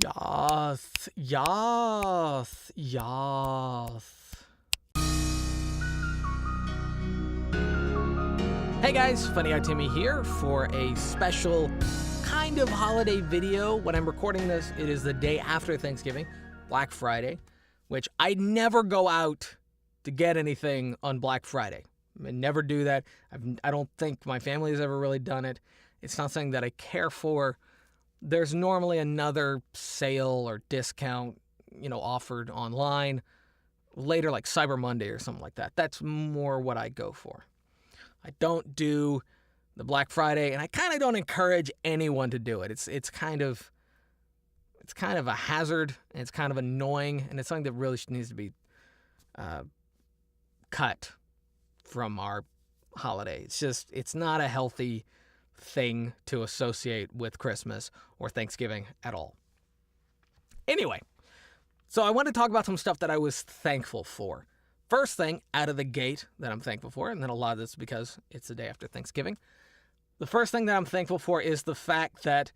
Yes, yes, yes. Hey guys, FunnyGuyTimmy here for a special kind of holiday video. When I'm recording this, it is the day after Thanksgiving, Black Friday, which I never go out to get anything on Black Friday. I never do that. I don't think my family has ever really done it. It's not something that I care for. There's normally another sale or discount, offered online later, like Cyber Monday or something like that. That's more what I go for. I don't do the Black Friday, and I kind of don't encourage anyone to do it. It's kind of a hazard, and it's kind of annoying, and it's something that really needs to be cut from our holiday. It's not a healthy thing to associate with Christmas or Thanksgiving at all. Anyway, so I want to talk about some stuff that I was thankful for. First thing out of the gate that I'm thankful for, and then a lot of this because it's the day after Thanksgiving. The first thing that I'm thankful for is the fact that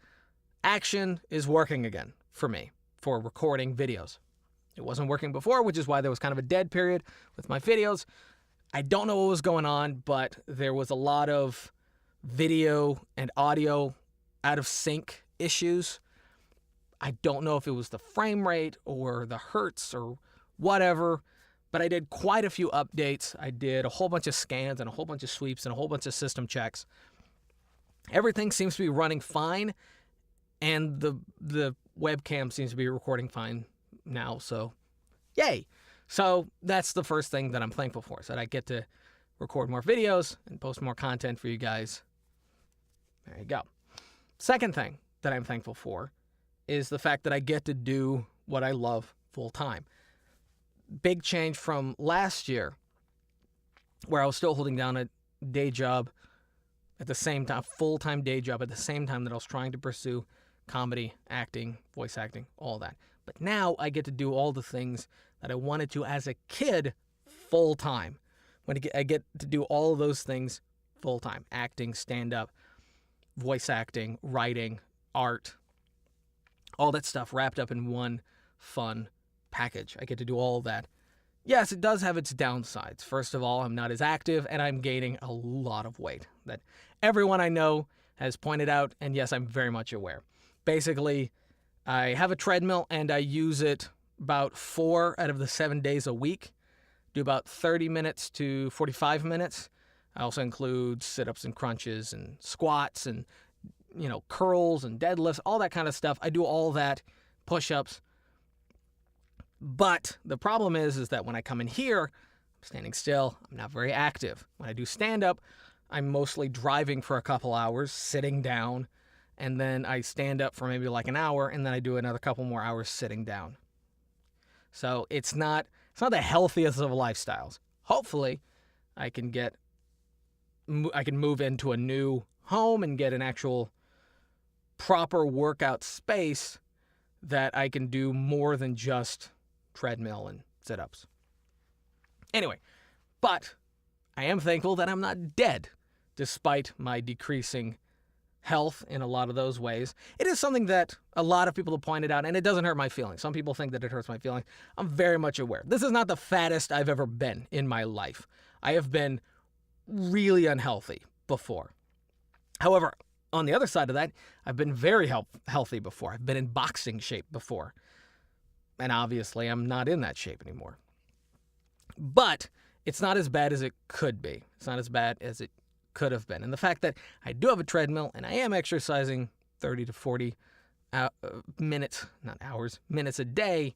Action is working again for me for recording videos. It wasn't working before, which is why there was kind of a dead period with my videos. I don't know what was going on, but there was a lot of video and audio out of sync issues. I don't know if it was the frame rate or the hertz or whatever, but I did quite a few updates. I did a whole bunch of scans and a whole bunch of sweeps and a whole bunch of system checks. Everything seems to be running fine, and the webcam seems to be recording fine now, so yay. So that's the first thing that I'm thankful for, is that I get to record more videos and post more content for you guys. There you go. Second thing that I'm thankful for is the fact that I get to do what I love full time. Big change from last year, where I was still holding down a day job at the same time, full-time day job at the same time that I was trying to pursue comedy, acting, voice acting, all that. But now I get to do all the things that I wanted to as a kid full-time. I get to do all of those things full-time. Acting, stand-up, voice acting, writing, art, all that stuff wrapped up in one fun package. I get to do all of that. Yes, it does have its downsides. First of all, I'm not as active, and I'm gaining a lot of weight that everyone I know has pointed out, and yes, I'm very much aware. Basically, I have a treadmill, and I use it about 4 out of the 7 days a week. Do about 30 minutes to 45 minutes. I also include sit-ups and crunches and squats and, curls and deadlifts, all that kind of stuff. I do all that, push-ups. But the problem is that when I come in here, I'm standing still. I'm not very active. When I do stand-up, I'm mostly driving for a couple hours, sitting down, and then I stand up for maybe like an hour, and then I do another couple more hours sitting down. So it's not the healthiest of lifestyles. Hopefully, I can move into a new home and get an actual proper workout space that I can do more than just treadmill and sit-ups. Anyway, but I am thankful that I'm not dead, despite my decreasing health in a lot of those ways. It is something that a lot of people have pointed out, and it doesn't hurt my feelings. Some people think that it hurts my feelings. I'm very much aware. This is not the fattest I've ever been in my life. I have been really unhealthy before. However, on the other side of that, I've been very healthy before. I've been in boxing shape before. And obviously, I'm not in that shape anymore. But it's not as bad as it could be. It's not as bad as it could have been. And the fact that I do have a treadmill and I am exercising 30 to 40 minutes, not hours, minutes a day,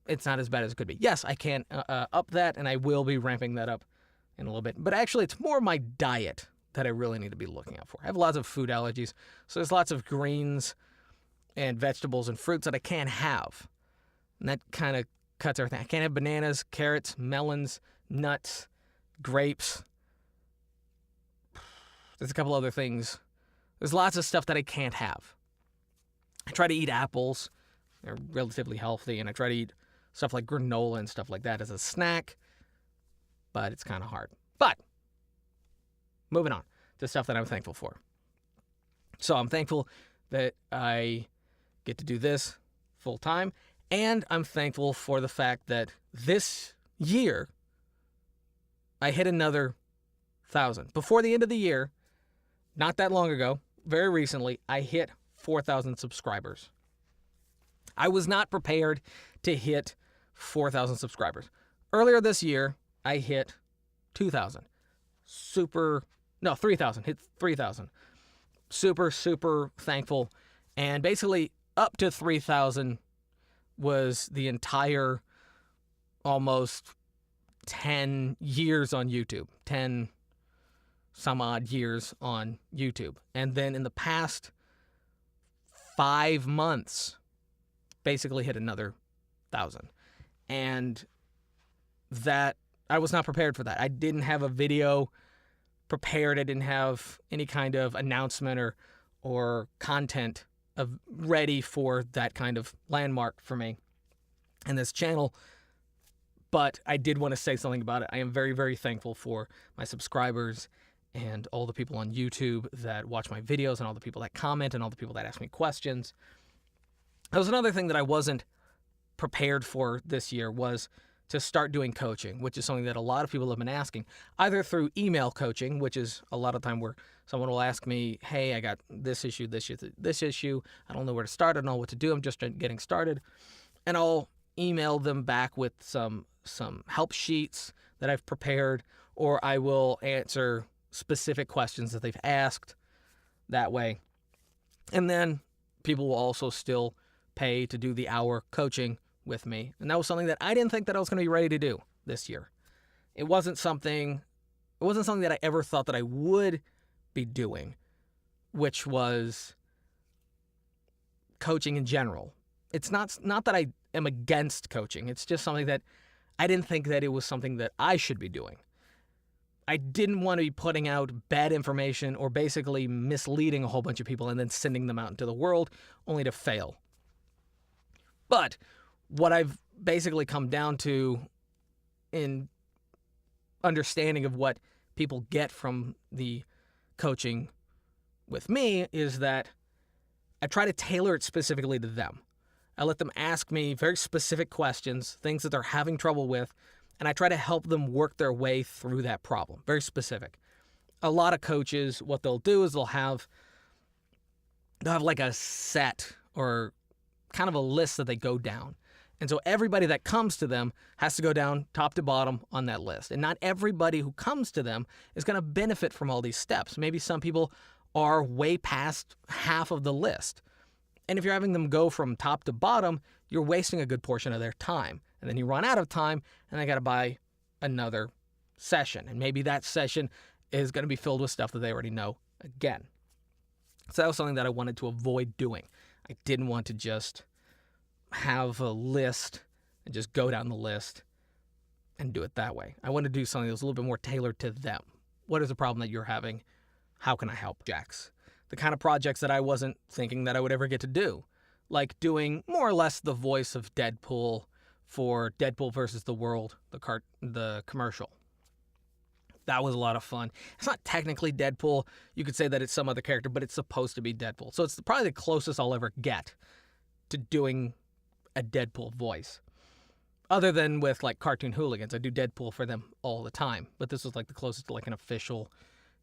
it's not as bad as it could be. Yes, I can up that, and I will be ramping that up in a little bit. But actually, it's more my diet that I really need to be looking out for. I have lots of food allergies, so there's lots of greens and vegetables and fruits that I can't have. And that kind of cuts everything. I can't have bananas, carrots, melons, nuts, grapes. There's a couple other things. There's lots of stuff that I can't have. I try to eat apples. They're relatively healthy, and I try to eat stuff like granola and stuff like that as a snack, but it's kind of hard. But moving on to stuff that I'm thankful for. So I'm thankful that I get to do this full time. And I'm thankful for the fact that this year I hit another 1,000. Before the end of the year, not that long ago, very recently, I hit 4,000 subscribers. I was not prepared to hit 4,000 subscribers. Earlier this year, I hit 2,000. 3,000. Hit 3,000. Super, super thankful. And basically, up to 3,000 was the entire almost 10 years on YouTube. 10 some odd years on YouTube. And then in the past 5 months, basically hit another 1,000. And that, I was not prepared for that. I didn't have a video prepared. I didn't have any kind of announcement or content ready for that kind of landmark for me and this channel. But I did want to say something about it. I am very, very thankful for my subscribers and all the people on YouTube that watch my videos and all the people that comment and all the people that ask me questions. That was another thing that I wasn't prepared for this year, was to start doing coaching, which is something that a lot of people have been asking, either through email coaching, which is a lot of time where someone will ask me, hey, I got this issue, I don't know where to start, I don't know what to do, I'm just getting started. And I'll email them back with some help sheets that I've prepared, or I will answer specific questions that they've asked that way. And then people will also still pay to do the hour coaching with me. And that was something that I didn't think that I was going to be ready to do this year. It wasn't something that I ever thought that I would be doing, which was coaching in general. It's not that I am against coaching. It's just something that I didn't think that it was something that I should be doing. I didn't want to be putting out bad information or basically misleading a whole bunch of people and then sending them out into the world only to fail. But what I've basically come down to in understanding of what people get from the coaching with me is that I try to tailor it specifically to them. I let them ask me very specific questions, things that they're having trouble with, and I try to help them work their way through that problem. Very specific. A lot of coaches, what they'll do is they'll have like a set or kind of a list that they go down. And so everybody that comes to them has to go down top to bottom on that list. And not everybody who comes to them is going to benefit from all these steps. Maybe some people are way past half of the list. And if you're having them go from top to bottom, you're wasting a good portion of their time. And then you run out of time, and they got to buy another session. And maybe that session is going to be filled with stuff that they already know again. So that was something that I wanted to avoid doing. I didn't want to just have a list and just go down the list and do it that way. I wanted to do something that was a little bit more tailored to them. What is the problem that you're having? How can I help? Projects. The kind of projects that I wasn't thinking that I would ever get to do. Like doing more or less the voice of Deadpool for Deadpool versus the World, the commercial. That was a lot of fun. It's not technically Deadpool. You could say that it's some other character, but it's supposed to be Deadpool. So it's probably the closest I'll ever get to doing a Deadpool voice. Other than with like Cartoon Hooligans. I do Deadpool for them all the time. But this was like the closest to like an official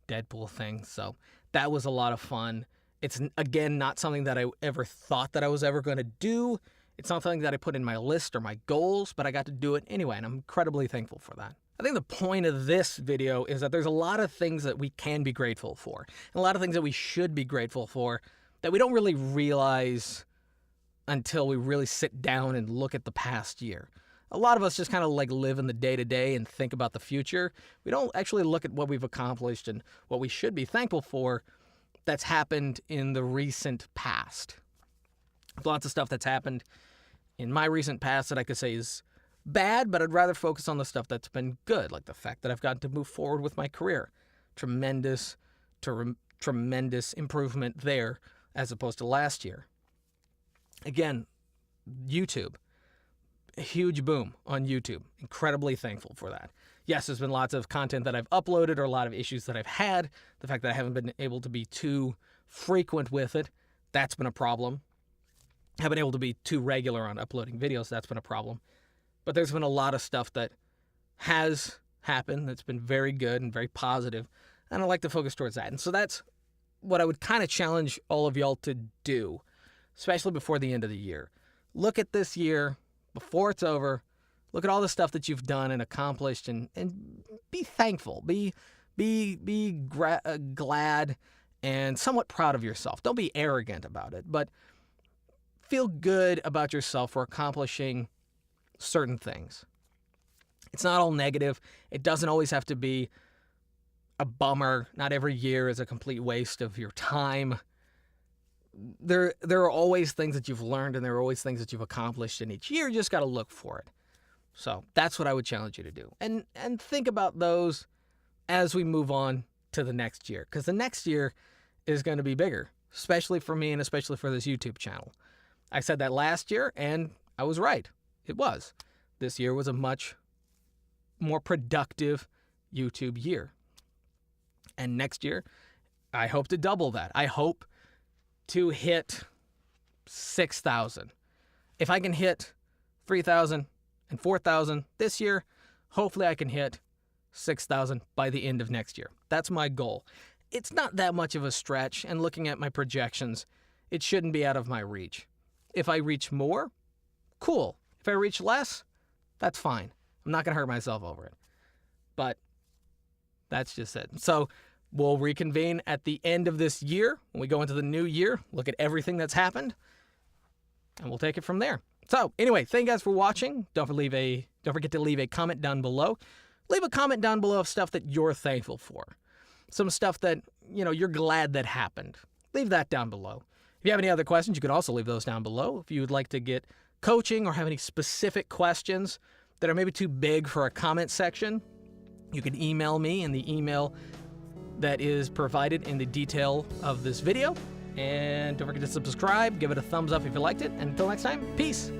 Deadpool thing. So that was a lot of fun. It's, again, not something that I ever thought that I was ever going to do. It's not something that I put in my list or my goals, but I got to do it anyway, and I'm incredibly thankful for that. I think the point of this video is that there's a lot of things that we can be grateful for, and a lot of things that we should be grateful for that we don't really realize until we really sit down and look at the past year. A lot of us just kind of like live in the day-to-day and think about the future. We don't actually look at what we've accomplished and what we should be thankful for that's happened in the recent past. Lots of stuff that's happened in my recent past that I could say is bad, but I'd rather focus on the stuff that's been good, like the fact that I've gotten to move forward with my career. Tremendous improvement there as opposed to last year. Again, YouTube. A huge boom on YouTube. Incredibly thankful for that. Yes, there's been lots of content that I've uploaded or a lot of issues that I've had. The fact that I haven't been able to be too frequent with it, that's been a problem. haven't been able to be too regular on uploading videos. That's been a problem. But there's been a lot of stuff that has happened that's been very good and very positive, and I like to focus towards that. And so that's what I would kind of challenge all of y'all to do, especially before the end of the year. Look at this year before it's over. Look at all the stuff that you've done and accomplished, and be thankful. Be glad and somewhat proud of yourself. Don't be arrogant about it, but feel good about yourself for accomplishing certain things. It's not all negative. It doesn't always have to be a bummer. Not every year is a complete waste of your time. There are always things that you've learned, and there are always things that you've accomplished in each year. You just got to look for it. So that's what I would challenge you to do. And think about those as we move on to the next year, because the next year is going to be bigger, especially for me and especially for this YouTube channel. I said that last year, and I was right. It was. This year was a much more productive YouTube year. And next year, I hope to double that. I hope to hit 6,000. If I can hit 3,000 and 4,000 this year, hopefully I can hit 6,000 by the end of next year. That's my goal. It's not that much of a stretch, and looking at my projections, it shouldn't be out of my reach. If I reach more, cool. If I reach less, that's fine. I'm not going to hurt myself over it. But that's just it. So we'll reconvene at the end of this year when we go into the new year, look at everything that's happened, and we'll take it from there. So anyway, thank you guys for watching. Don't forget to leave a comment down below. Leave a comment down below of stuff that you're thankful for. Some stuff that, you're glad that happened. Leave that down below. If you have any other questions, you could also leave those down below. If you would like to get coaching or have any specific questions that are maybe too big for a comment section, you can email me in the email that is provided in the detail of this video. And don't forget to subscribe, give it a thumbs up if you liked it. And until next time, peace.